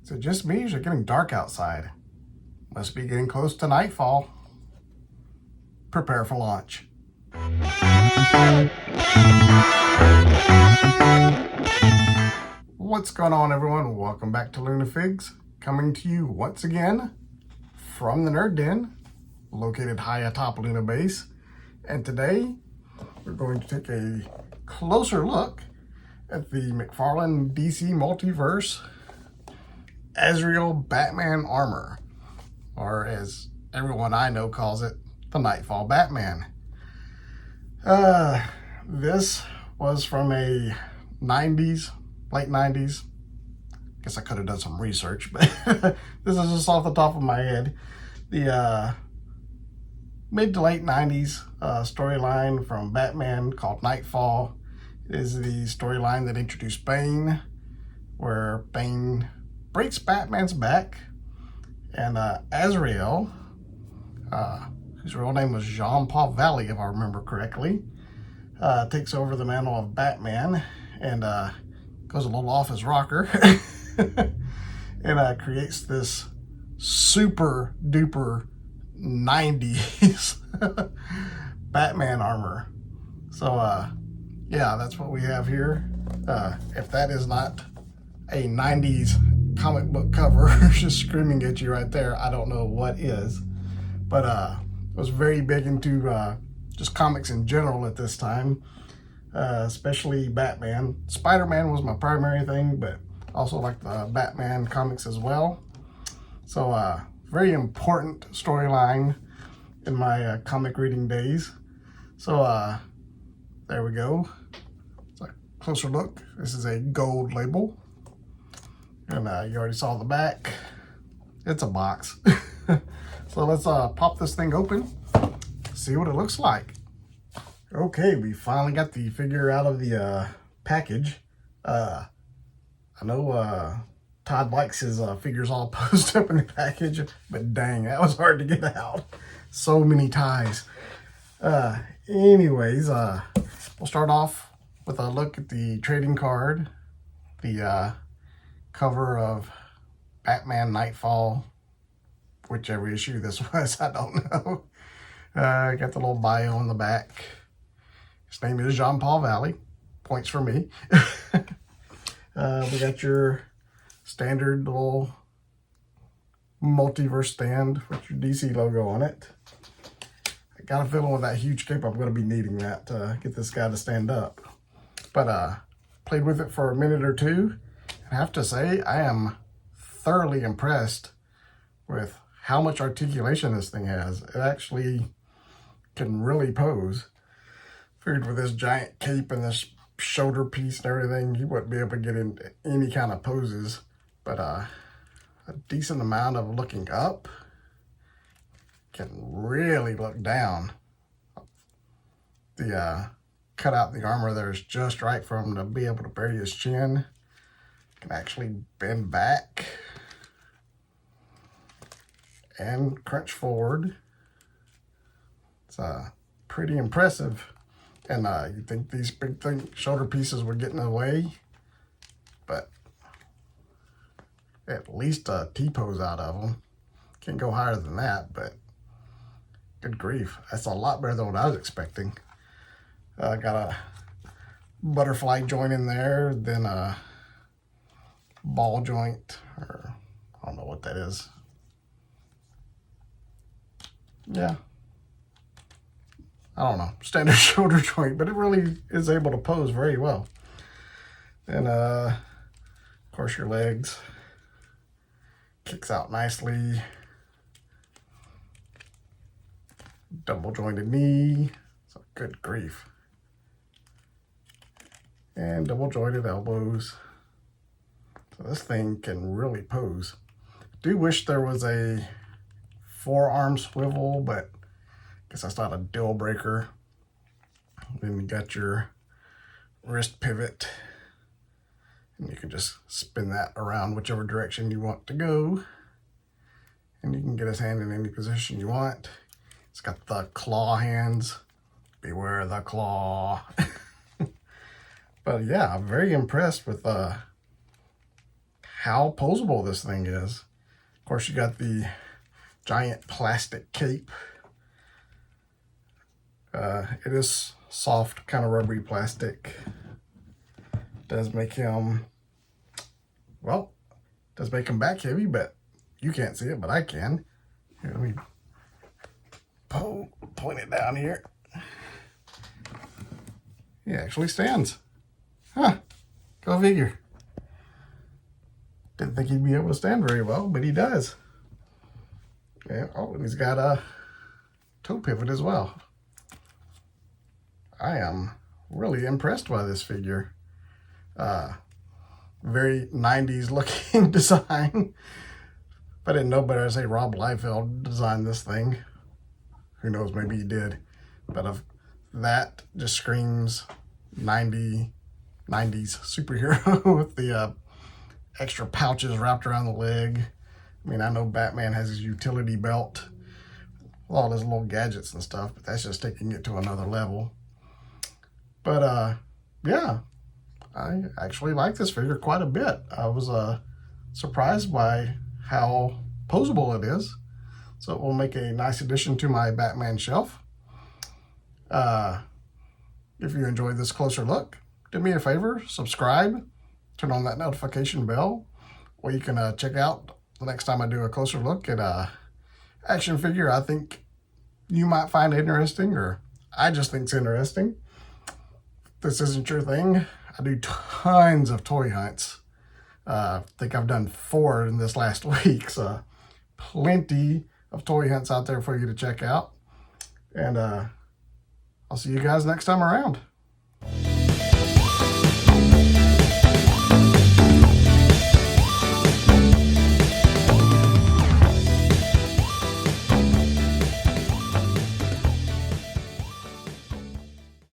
Is it just me or is it getting dark outside? Must be getting close to nightfall. Prepare for launch. What's going on, everyone? Welcome back to Lunafigs, coming to you once again from the Nerd Den, located high atop Luna Base. And today, we're going to take a closer look at the McFarlane DC Multiverse Azrael Batman armor, or as everyone I know calls it, the Knightfall Batman. This was from a late 90s. Guess I could have done some research, but this is just off the top of my head. The mid to late 90s storyline from Batman called Knightfall is the storyline that introduced Bane, where Bane breaks Batman's back, and Azrael, whose real name was Jean-Paul Valley, if I remember correctly, takes over the mantle of Batman and goes a little off his rocker and creates this super duper 90s Batman armor. So yeah, that's what we have here. If that is not a 90s comic book cover just screaming at you right there, I don't know what is. But I was very big into just comics in general at this time, especially Batman. Spider-Man was my primary thing, but also like the Batman comics as well. So very important storyline in my comic reading days. So there we go. It's a closer look. This is a gold label. And you already saw the back. It's a box. So let's pop this thing open, see what it looks like. Okay, we finally got the figure out of the package. I know Todd likes his figures all posed up in the package, but dang, that was hard to get out. So many ties. Anyways, we'll start off with a look at the trading card, the cover of Batman Knightfall, whichever issue this was, I don't know. Got the little bio on the back. His name is Jean-Paul Valley. Points for me. We got your standard little multiverse stand with your DC logo on it. I got a feeling with that huge cape I'm going to be needing that to get this guy to stand up. But played with it for a minute or two. I have to say, I am thoroughly impressed with how much articulation this thing has. It actually can really pose. Figured with this giant cape and this shoulder piece and everything, you wouldn't be able to get into any kind of poses. But a decent amount of looking up, can really look down. The cut out the armor there is just right for him to be able to bury his chin. Can actually bend back and crunch forward. It's pretty impressive. And you'd think these big shoulder pieces would get in the way, but at least a T-pose out of them. Can't go higher than that, but good grief. That's a lot better than what I was expecting. Got a butterfly joint in there, then a ball joint, or I don't know what that is. Yeah. I don't know, standard shoulder joint, but it really is able to pose very well. And of course your legs, kicks out nicely. Double jointed knee, so good grief. And double jointed elbows. So this thing can really pose. Do wish there was a forearm swivel, but I guess that's not a deal breaker. Then you got your wrist pivot, and you can just spin that around whichever direction you want to go, and you can get his hand in any position you want. It's got the claw hands. Beware the claw. But yeah, I'm very impressed with how posable this thing is. Of course, you got the giant plastic cape. It is soft, kind of rubbery plastic. Does make him, well, does make him back heavy, but you can't see it, but I can. Here, let me point it down here. He actually stands. Huh, go figure. Didn't think he'd be able to stand very well, but he does. Yeah, oh, and he's got a toe pivot as well. I am really impressed by this figure. Very 90s looking design. If I didn't know better, I'd say Rob Liefeld designed this thing. Who knows, maybe he did. But that just screams 90s superhero with the extra pouches wrapped around the leg. I mean, I know Batman has his utility belt with all his little gadgets and stuff, but that's just taking it to another level. But yeah, I actually like this figure quite a bit. I was surprised by how posable it is. So it will make a nice addition to my Batman shelf. If you enjoyed this closer look, do me a favor, subscribe, turn on that notification bell, or you can check out the next time I do a closer look at a action figure I think you might find interesting, or I just think it's interesting. If this isn't your thing, I do tons of toy hunts. I think I've done 4 in this last week, so plenty of toy hunts out there for you to check out. And I'll see you guys next time around.